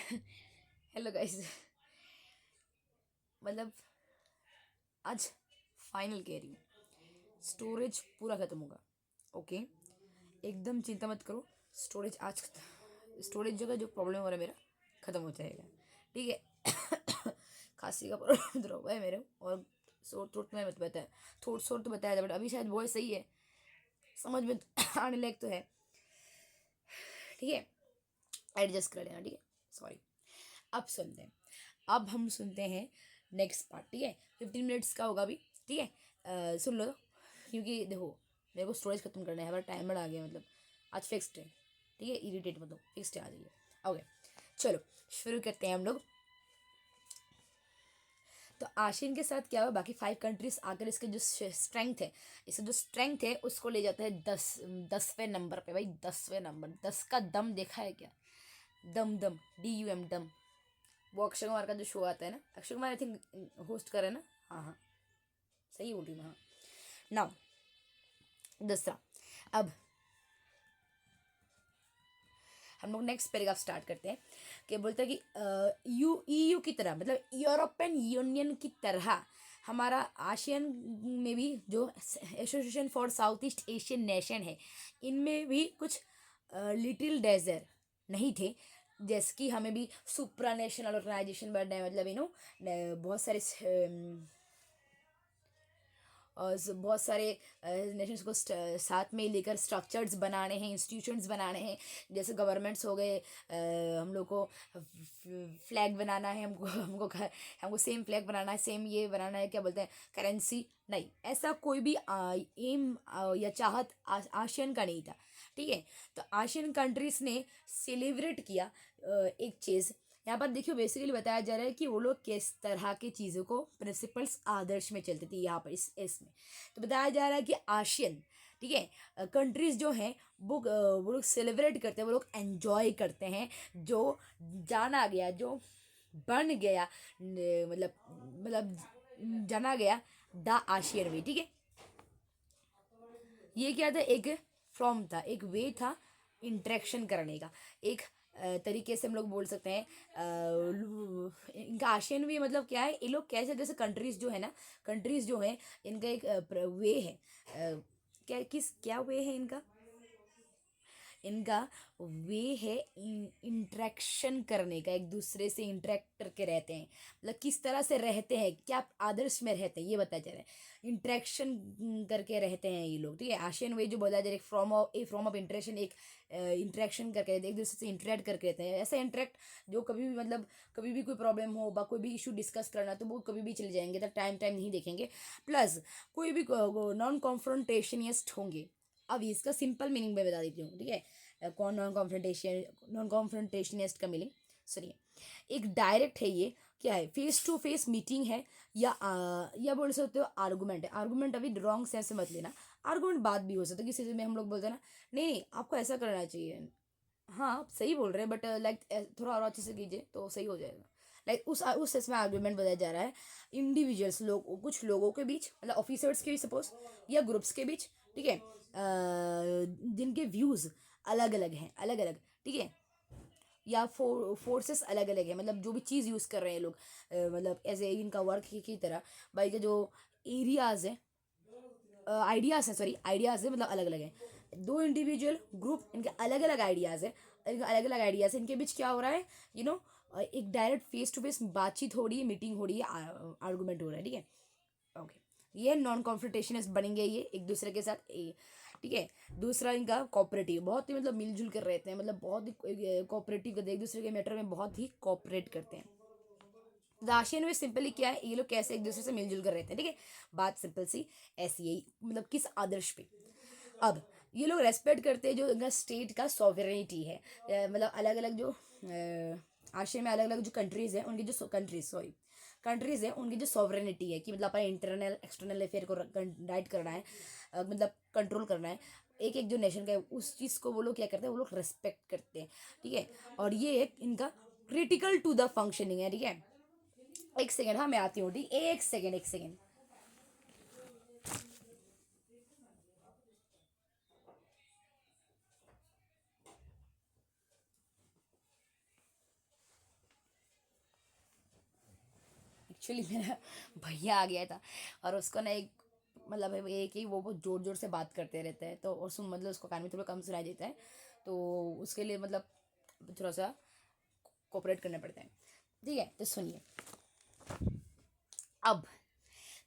Hello guys. मतलब आज final कह रही हूँ, स्टोरेज पूरा ख़त्म होगा। ओके, एकदम चिंता मत करो। स्टोरेज आज स्टोरेज जगह जो प्रॉब्लम हो रहा है मेरा ख़त्म हो जाएगा। ठीक है। खांसी का प्रॉब्लम तो हुआ है मेरे, और शोर थोट में मत बताया, थोट शोर तो बताया था, बट अभी शायद वॉइस सही है, समझ में आने लायक तो है। ठीक है, एडजस्ट कर लेना। ठीक है, सॉरी। अब सुनते हैं, अब हम सुनते हैं नेक्स्ट पार्ट। ठीक है, 15 मिनट्स का होगा अभी। ठीक है, सुन लो, क्योंकि देखो मेरे को स्टोरेज खत्म करना है, हमारा टाइमर आ गया, मतलब आज फिक्स्ड है। ठीक है, इरिटेट मत हो, फिक्स्ड है, आ जाइए। ओके, चलो शुरू करते हैं हम लोग। तो आशिन के साथ क्या हुआ, बाकी 5 कंट्रीज आकर इसके जो स्ट्रेंथ है, इसका जो स्ट्रेंथ है उसको ले जाता है 10वें नंबर पे। भाई 10वें नंबर, 10 का दम देखा है क्या? दम दम, DUM दम। वो अक्षय कुमार का जो शो आता है ना, Akshay Kumar I think host करे ना। हाँ हाँ, सही बोल रही हूँ मैं। हाँ, नाउ दूसरा। अब हम लोग नेक्स्ट पैराग्राफ स्टार्ट करते हैं, कि बोलते हैं कि EU की तरह, मतलब यूरोपियन यूनियन की तरह हमारा आशियन में भी जो association for south east Asian nation है, इनमें भी कुछ लिटिल डेजर नहीं थे। जैसे कि हमें भी सुप्रा नेशनल ऑर्गेनाइजेशन बनना है, मतलब बहुत सारे और बहुत सारे नेशंस को साथ में लेकर स्ट्रक्चर्स बनाने हैं, इंस्टीट्यूशंस बनाने हैं। जैसे गवर्नमेंट्स हो गए, हम लोग को फ्लैग बनाना है, हमको सेम फ्लैग बनाना है, सेम ये बनाना है, क्या बोलते हैं, करेंसी। नहीं, ऐसा कोई भी एम या चाहत आशियन का नहीं था। ठीक है, तो आशियन कंट्रीज ने सेलिब्रेट किया एक चीज़। यहाँ पर देखियो, बेसिकली बताया जा रहा है कि वो लोग किस तरह की चीज़ों को, प्रिंसिपल्स, आदर्श में चलते थे। यहाँ पर इसमें तो बताया जा रहा है कि आशियन, ठीक है, कंट्रीज जो हैं वो लोग सेलिब्रेट करते हैं, वो लोग एंजॉय करते हैं जो जाना गया, जो बन गया, मतलब जाना गया द आशियन वे। ठीक है, ये क्या था, एक फॉर्म था, एक वे था इंटरेक्शन करने का, एक तरीके से हम लोग बोल सकते हैं। इनका आशियन वे मतलब क्या है, ये लोग कैसे, जैसे कंट्रीज जो है ना, कंट्रीज जो है इनका एक वे है, क्या वे है इनका, इनका वे है इंटरेक्शन करने का, एक दूसरे से इंटरेक्ट करके रहते हैं, मतलब किस तरह से रहते हैं, क्या आदर्श में रहते हैं, ये बताया जा रहा है। इंटरेक्शन करके रहते हैं ये लोग। ठीक है, आशियन वे जो बोला जा रहा है, एक फॉर्म ऑफ इंटरेक्शन, एक इंटरेक्शन करके रहते हैं, एक दूसरे से इंटरेक्ट करके रहते हैं। ऐसा इंटरेक्ट जो कभी भी, मतलब कभी भी कोई प्रॉब्लम हो, कोई भी इशू डिस्कस करना, तो वो कभी भी चले जाएंगे, तो टाइम टाइम नहीं देखेंगे। प्लस कोई भी नॉन कॉन्फ्रोंटेशनिस्ट होंगे। अब इसका सिंपल मीनिंग मैं बता देती हूँ। ठीक है, कौन नॉन कॉन्फ्रंटेशनिस्ट का मीनिंग सुनिए। एक डायरेक्ट है, ये क्या है, फेस टू फेस मीटिंग है, या बोल सकते हो आर्गूमेंट है। आर्गूमेंट अभी रॉन्ग सेंस से मत लेना, आर्गूमेंट बात भी हो सकता है, किसी चीज़ में हम लोग बोलते हैं ना, नहीं नहीं आपको ऐसा करना चाहिए। हाँ, आप सही बोल रहे हैं, बट लाइक थोड़ा और अच्छे से कीजिए तो सही हो जाएगा। लाइक उस सेंस में आर्ग्यूमेंट बताया जा रहा है। इंडिविजुअल्स, कुछ लोगों के बीच, मतलब ऑफिसर्स के बीच सपोज, या ग्रुप्स के बीच। ठीक है, जिनके व्यूज़ अलग अलग हैं, अलग अलग। ठीक है, या फोर्सेस अलग अलग है, मतलब जो भी चीज़ यूज़ कर रहे हैं लोग, मतलब एज ए इनका वर्क की तरह। भाई के जो एरियाज हैं, आइडियाज़ हैं, सॉरी आइडियाज़ है, मतलब अलग अलग हैं। दो इंडिविजुअल ग्रुप, इनके अलग अलग आइडियाज़ है, इनके अलग अलग आइडियाज़ है, इनके बीच क्या हो रहा है, यू नो एक डायरेक्ट फेस टू फेस बातचीत हो रही है, मीटिंग हो रही है, आर्गूमेंट हो रहा है। ठीक है, ओके, ये नॉन कॉन्फ्रोंटेशनिस्ट बनेंगे ये एक दूसरे के साथ। ठीक है, दूसरा इनका कोऑपरेटिव, बहुत ही मतलब मिलजुल कर रहते हैं, मतलब बहुत ही कोऑपरेटिव करते हैं, एक दूसरे के मैटर में बहुत ही कोऑपरेट करते हैं। राशियन में सिंपली क्या है, ये लोग कैसे एक दूसरे से मिलजुल कर रहते हैं। ठीक है, बात सिंपल सी ऐसी यही, मतलब किस आदर्श पे। अब ये लोग रेस्पेक्ट करते हैं जो इनका स्टेट का सॉवरेनिटी है, मतलब अलग अलग जो आशिया में अलग अलग जो कंट्रीज हैं, उनकी जो कंट्रीज हैं, उनकी जो सॉवरेनिटी है, कि मतलब अपने इंटरनल एक्सटर्नल अफेयर को राइट करना है, मतलब कंट्रोल करना है। एक एक जो नेशन का है, उस चीज़ को वो लोग क्या करते हैं, वो लोग रेस्पेक्ट करते हैं। ठीक है, और ये एक इनका क्रिटिकल टू द फंक्शनिंग है। ठीक है, एक सेकेंड, हाँ मैं आती हूँ। ठीक, एक सेकेंड, एक सेकेंड। एक्चुअली मेरा भैया आ गया था और उसको ना एक मतलब एक ही वो बहुत ज़ोर ज़ोर से बात करते रहते हैं, तो और सुन मतलब उसको कान में थोड़ा कम सुनाई देता है, तो उसके लिए मतलब थोड़ा सा कोऑपरेट करना पड़ता है। ठीक है, तो सुनिए। अब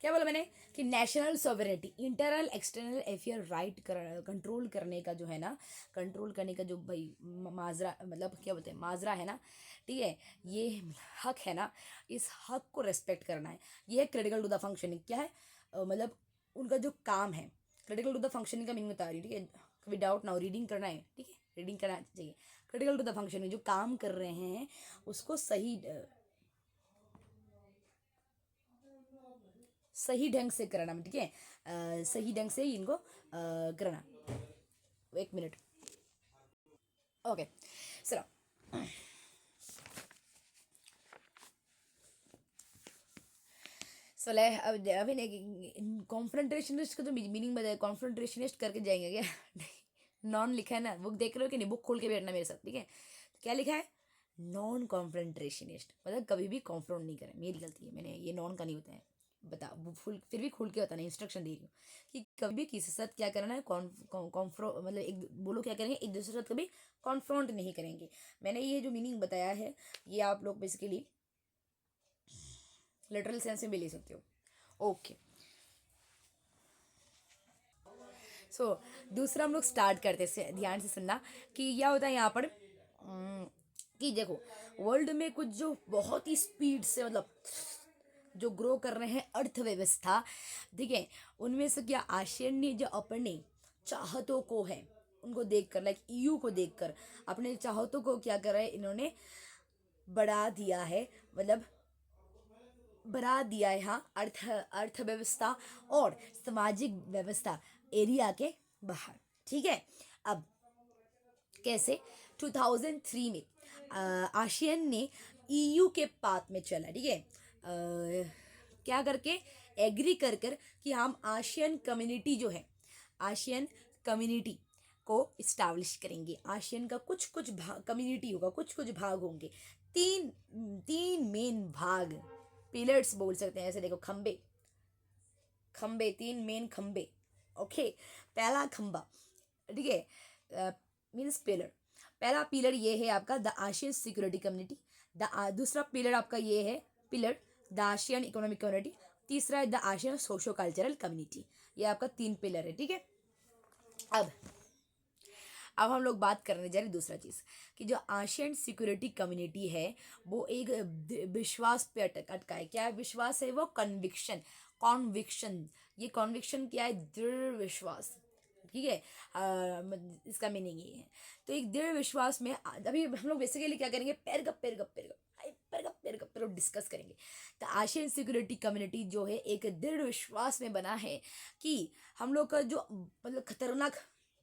क्या बोला मैंने कि national sovereignty, internal external affair right control करने का जो है ना, कंट्रोल करने का जो भाई माजरा मतलब क्या बोलते हैं माजरा है ना, ठीक है, ये हक है ना, इस हक को रेस्पेक्ट करना है। ये है क्रिटिकल टू द फंक्शनिंग। क्या है मतलब उनका जो काम है, क्रिटिकल टू द फंक्शनिंग का मीनिंग बता रही हूँ, ठीक है, कभी डाउट ना हो, रीडिंग करना है, ठीक है, रीडिंग करना चाहिए। क्रिटिकल टू द फंक्शनिंग, जो काम कर रहे हैं उसको सही सही ढंग से कराना, ठीक है, सही ढंग से इनको करना। एक मिनट, ओके, चलो। सो ले अब अभी नहीं कॉन्फ्रंट्रेशनिस्ट का जो मीनिंग बताया, कॉन्फ्रंट्रेशनिस्ट करके जाएंगे क्या? नॉन लिखा है ना, बुक देख रहे हो कि नहीं, बुक खोल के बैठना मेरे साथ, ठीक है। क्या लिखा है? नॉन कॉन्फ्रंट्रेशनिस्ट, मतलब कभी भी कॉन्फ्रंट नहीं करें, मेरी गलती है, मैंने ये नॉन का नहीं होता है। बता वो फुल फिर भी खुल के बताना, इंस्ट्रक्शन दे रही हूँ कि कभी भी किसी के साथ क्या करना है, कॉन्फ्रो मतलब एक बोलो क्या करेंगे, एक दूसरे के साथ कभी कॉन्फ्रंट नहीं करेंगे। मैंने ये जो मीनिंग बताया है ये आप लोग बेसिकली लिटरल सेंस में भी ले सकते हो। ओके, सो दूसरा हम लोग स्टार्ट करते हैं, ध्यान से सुनना कि क्या होता है यहाँ पर। कि देखो वर्ल्ड में कुछ जो बहुत ही स्पीड से मतलब जो ग्रो कर रहे हैं अर्थव्यवस्था, ठीक है, उनमें से क्या आशियन ने जो अपने चाहतों को है उनको देखकर, लाइक ईयू को देखकर अपने चाहतों को क्या कर रहे हैं इन्होंने बढ़ा दिया है, मतलब बढ़ा दिया है, हाँ, अर्थव्यवस्था और सामाजिक व्यवस्था एरिया के बाहर। ठीक है, अब कैसे 2003 में आशियन ने ईयू के पाथ में चला, ठीक है, क्या करके एग्री कर कि हम आशियन कम्युनिटी जो है, आशियन कम्युनिटी को इस्टाब्लिश करेंगे। आशियन का कुछ कुछ भाग कम्युनिटी होगा, कुछ कुछ भाग होंगे, तीन तीन मेन भाग, पिलर्स बोल सकते हैं ऐसे, देखो खंबे, खंबे तीन मेन खंबे। ओके, पहला खंबा, ठीक है, मीन्स पिलर, पहला पिलर ये है आपका the ASEAN security community, the दूसरा पिलर आपका ये है pillar the ASEAN economic community, तीसरा है the ASEAN socio cultural community. ये आपका तीन पिलर है, ठीक है। अब अब हम लोग बात करने जा रहे दूसरा चीज़ कि जो आशियन सिक्योरिटी कम्युनिटी है वो एक विश्वास पे अटका है। क्या विश्वास है वो? Conviction, conviction. ये कॉन्विक्शन क्या है? दृढ़ विश्वास, ठीक है। इसका मीनिंग ये है। तो एक दृढ़ विश्वास में अभी हम लोग बेसिकली क्या करेंगे, पैर डिस्कस करेंगे। तो आशियन सिक्योरिटी कम्युनिटी जो है एक दृढ़ विश्वास में बना है कि हम लोग का जो मतलब खतरनाक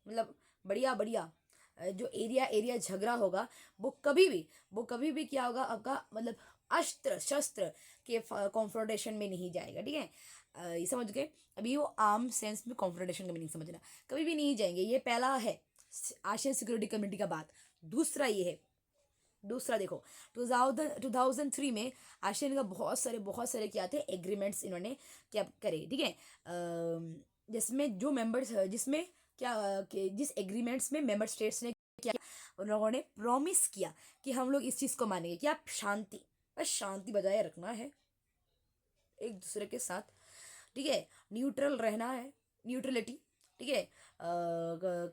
मतलब बढ़िया बढ़िया जो एरिया एरिया झगड़ा होगा वो कभी भी क्या होगा आपका मतलब अस्त्र शस्त्र के कॉन्फ्रोंटेशन में नहीं जाएगा, ठीक है। ये समझ गए? अभी वो आर्म सेंस में कॉन्फ्रोंटेशन का मीनिंग समझना, कभी भी नहीं जाएंगे। ये पहला है एशियन सिक्योरिटी कम्युनिटी का बात। दूसरा ये है, दूसरा देखो 2003 में आशियन का बहुत सारे क्या थे एग्रीमेंट्स इन्होंने क्या करे, ठीक है। जिसमें जो मेंबर्स जिसमें क्या जिस एग्रीमेंट्स में मेंबर स्टेट्स ने क्या उन लोगों ने प्रॉमिस किया कि हम लोग इस चीज़ को मानेंगे, क्या शांति, बस शांति बजाय रखना है एक दूसरे के साथ, ठीक है, न्यूट्रल रहना है, न्यूट्रलिटी, ठीक है।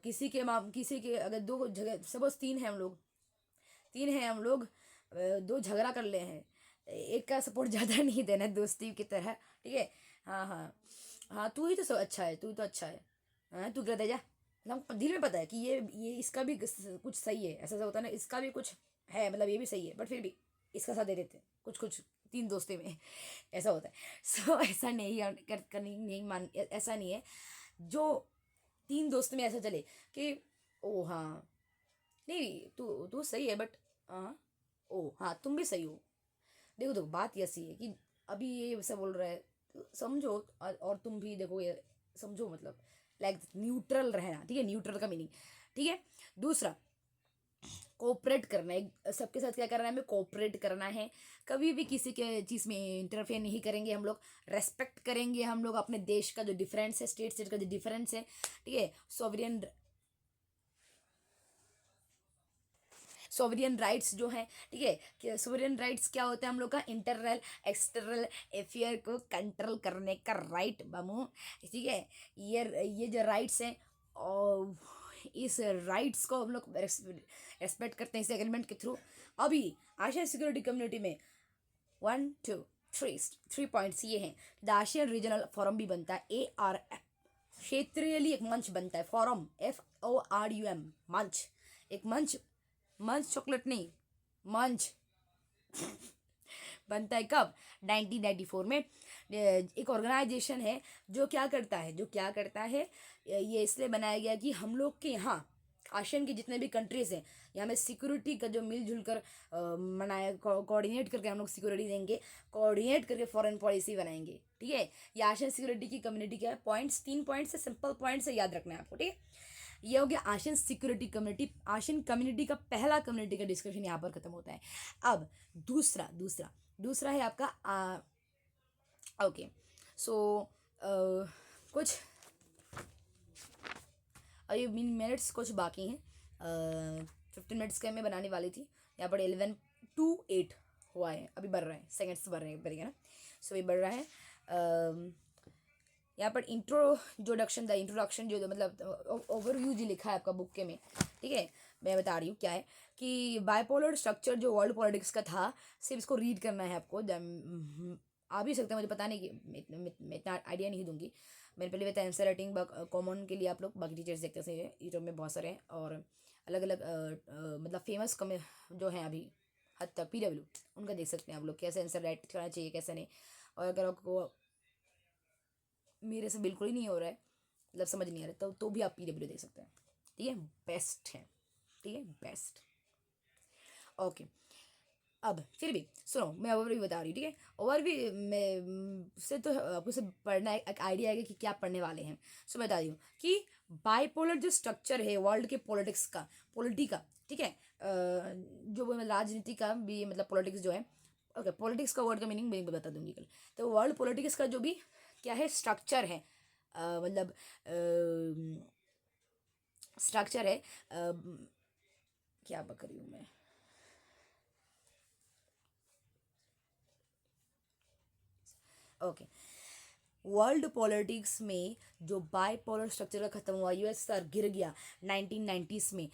किसी के अगर दो जगह सपोज तीन हैं हम लोग, दो झगड़ा कर ले हैं, एक का सपोर्ट ज़्यादा नहीं देना है दोस्ती की तरह, ठीक है। हाँ हाँ हाँ, तू ही तो सब अच्छा है, तू तो अच्छा है, हाँ तू कर दे जा। हम दिल में पता है कि ये इसका भी कुछ सही है, ऐसा होता है ना, इसका भी कुछ है, मतलब ये भी सही है, बट फिर भी इसका साथ दे देते हैं कुछ कुछ तीन दोस्ती में ऐसा होता है। सो ऐसा नहीं करनी नहीं मान ऐसा नहीं है जो तीन दोस्त में ऐसा चले कि ओ हाँ नहीं तू तू सही है बट हाँ ओ हाँ तुम भी सही हो। देखो देखो बात ऐसी है कि अभी ये वैसा बोल रहा है तो समझो, और तुम भी देखो ये समझो, मतलब लाइक न्यूट्रल रहना, ठीक है, न्यूट्रल का मीनिंग, ठीक है। दूसरा कोऑपरेट करना है, सबके साथ क्या करना है, हमें कोऑपरेट करना है, कभी भी किसी के चीज़ में इंटरफेयर नहीं करेंगे हम लोग, रेस्पेक्ट करेंगे हम लोग अपने देश का जो डिफरेंस है, स्टेट स्टेट का जो डिफरेंस है, ठीक है। सोवरियन राइट्स जो है, ठीक है, कि सोवरियन राइट्स क्या होता है, हम लोग का इंटरनल एक्सटर्नल अफेयर को कंट्रोल करने का राइट बामू, ठीक है। ये जो राइट्स हैं, और इस राइट्स को हम लोग रेस्पेक्ट करते हैं इस एग्रीमेंट के थ्रू। अभी आशियाई सिक्योरिटी कम्युनिटी में 1 2 3 पॉइंट्स ये हैं। द आशियन रीजनल फोरम भी बनता है, ARF, क्षेत्रीय एक मंच बनता है, फोरम FORUM, मंच, एक मंच, मंच चॉकलेट नहीं, मंच बनता है कब, 1994 में। एक ऑर्गेनाइजेशन है जो क्या करता है, ये इसलिए बनाया गया कि हम लोग के यहाँ आशियन के जितने भी कंट्रीज हैं, यहाँ में सिक्योरिटी का जो मिलजुल कर मनाया, कोऑर्डिनेट करके हम लोग सिक्योरिटी देंगे, कोऑर्डिनेट करके फॉरेन पॉलिसी बनाएंगे, ठीक है। ये आशियन सिक्योरिटी की कम्युनिटी का पॉइंट्स, 3 पॉइंट्स से, सिंपल पॉइंट्स से याद रखना है आपको, ठीक है। ये हो गया ASEAN security community, ASEAN community का पहला कम्युनिटी का डिस्कशन यहाँ पर खत्म होता है। अब दूसरा दूसरा दूसरा है आपका ओके, सो कुछ अभी मिनट्स कुछ बाकी हैं, 15 मिनट्स का मैं बनाने वाली थी, यहाँ पर 11:02 हुआ है, अभी बढ़ रहा है, सेकेंड्स बढ़ रहे हैं, बढ़ेगा ना, सो ये बढ़ रहा है। यहाँ पर इंट्रोडक्शन जो मतलब ओवरव्यू जो लिखा है आपका बुक के में, ठीक है, मैं बता रही हूँ क्या है, कि बाइपोलर स्ट्रक्चर जो वर्ल्ड पॉलिटिक्स का था, सिर्फ इसको रीड करना है आपको, आ भी सकते हैं, मुझे पता नहीं, कि मैं इतना आइडिया नहीं दूंगी, मैंने पहले बताया आंसर राइटिंग कॉमन के लिए आप लोग बाकी टीचर्स देखते हैं, यूट्यूब में बहुत सारे हैं, और अलग अलग मतलब फेमस जो हैं अभी हद तक, PW, उनका देख सकते हैं आप लोग, कैसे आंसर राइट करना चाहिए, कैसे नहीं। और अगर आपको मेरे से बिल्कुल ही नहीं हो रहा है, मतलब समझ नहीं आ रहा, तो भी आप PW देख सकते हैं, ठीक है, बेस्ट है, ठीक है, बेस्ट। ओके, अब फिर भी सुनो, मैं ओवरव्यू बता रही हूँ, ठीक है, ओवरव्यू में से तो आपको से पढ़ना एक आइडिया आएगा कि क्या पढ़ने वाले हैं। सो मैं बता रही हूँ कि बाइपोलर जो स्ट्रक्चर है वर्ल्ड के पॉलिटिक्स का, पॉलिटी का, ठीक है, जो मतलब राजनीति का भी, मतलब पॉलिटिक्स जो है, ओके, पॉलिटिक्स का वर्ड का मीनिंग मैं बता दूंगी कल। तो वर्ल्ड पॉलिटिक्स का जो भी क्या है, स्ट्रक्चर है, मतलब स्ट्रक्चर है, क्या बक रही हूँ मैं, ओके, वर्ल्ड पॉलिटिक्स में जो बाइपोलर स्ट्रक्चर का खत्म हुआ, USSR गिर गया 1990s में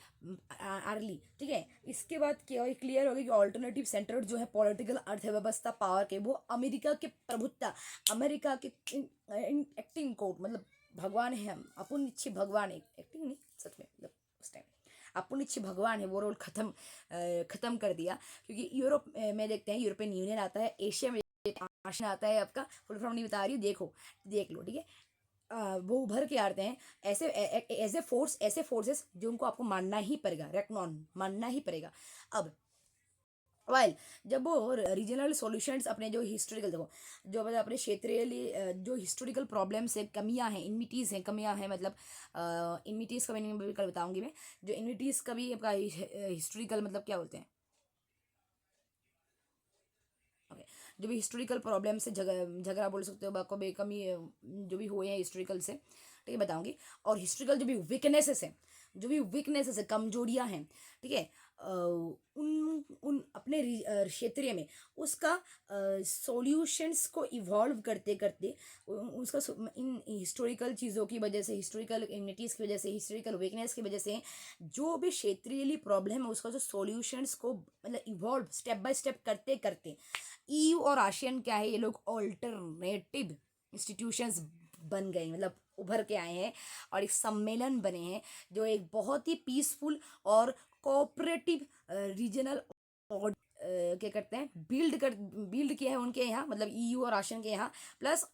अर्ली, ठीक है। इसके बाद क्या क्लियर हो गया कि ऑल्टरनेटिव सेंटर जो है पॉलिटिकल अर्थव्यवस्था पावर के, वो अमेरिका के प्रभुत्ता, अमेरिका के एक्टिंग कोर्ट, मतलब भगवान है हम, अपन इच्छी भगवान है, एक्टिंग नहीं सच में, मतलब उस टाइम अपन इच्छी भगवान है, वो रोल खत्म कर दिया, क्योंकि यूरोप में देखते हैं, यूरोपियन यूनियन आता है, एशिया में आशन आता है, आपका फुल फॉर्म नहीं बता रही हूँ, देख लो, ठीक है। वो उभर के आते हैं ऐसे एज ए फोर्स, ऐसे फोर्सेस जो उनको आपको मानना ही पड़ेगा, रेकनॉन मानना ही पड़ेगा। अब वाइल जब वो रीजनल सॉल्यूशंस, अपने जो हिस्टोरिकल, देखो जो मतलब अपने क्षेत्रीय जो हिस्टोरिकल प्रॉब्लम्स है, कमियां हैं, इनमिटीज़ हैं, कमियां हैं, मतलब इनमिटीज़ का मीनिंग भी कल बताऊंगी मैं, जो इनमिटीज़ का भी आपका हिस्टोरिकल मतलब क्या बोलते हैं, ओके, जो भी हिस्टोरिकल प्रॉब्लम से झगड़ा बोल सकते हो, बाको बेकमी जो भी हुए हैं हिस्टोरिकल से, ठीक है, बताऊंगी। और हिस्टोरिकल जो भी वीकनेसेस हैं, कमजोरियां हैं, ठीक है, उन उन अपने क्षेत्रीय में उसका सॉल्यूशंस को इवॉल्व करते करते, उसका इन हिस्टोरिकल चीज़ों की वजह से, हिस्टोरिकल इम्यूनिटीज़ की वजह से, हिस्टोरिकल वीकनेस की वजह से, जो भी क्षेत्रीयली प्रॉब्लम है, उसका जो सॉल्यूशंस को मतलब इवॉल्व स्टेप बाय स्टेप करते करते, EU और आशियन क्या है, ये लोग ऑल्टरनेटिव इंस्टीट्यूशंस बन गए, मतलब उभर के आए हैं, और एक सम्मेलन बने हैं, जो एक बहुत ही पीसफुल और कोऑपरेटिव रीजनल क्या करते हैं, बिल्ड किया है उनके यहाँ, मतलब EU और आशियन के यहाँ, प्लस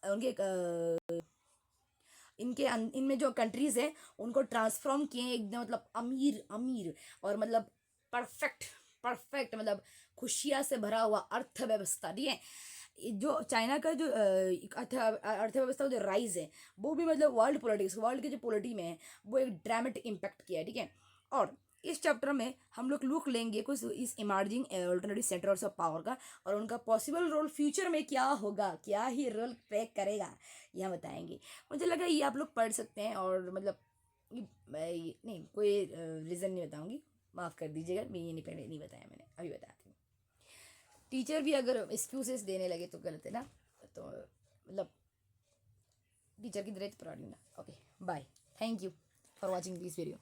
उनके इनमें जो कंट्रीज है, उनको ट्रांसफॉर्म किए एकदम, मतलब अमीर अमीर, और मतलब परफेक्ट परफेक्ट, मतलब खुशियाँ से भरा हुआ अर्थव्यवस्था, ठीक है। जो चाइना का जो अर्थव्यवस्था जो राइज है, वो भी मतलब वर्ल्ड के जो पॉलिटी में है, वो एक ड्रामेटिक इम्पैक्ट किया है, ठीक है। और इस चैप्टर में हम लोग लुक लेंगे कुछ इस emerging alternative centres of power का, और उनका पॉसिबल रोल फ्यूचर में क्या होगा, क्या ही रोल प्ले करेगा, यह बताएंगे। मुझे लगा ये आप लोग पढ़ सकते हैं, और मतलब नहीं कोई रीज़न नहीं बताऊंगी, माफ़ कर दीजिएगा, मैं ये नहीं बताया, मैंने अभी बताती हूँ। टीचर भी अगर एक्सक्यूजेस देने लगे तो गलत है ना, तो मतलब टीचर की तरह तो पढ़ा ना। Okay bye, thank you for watching this video.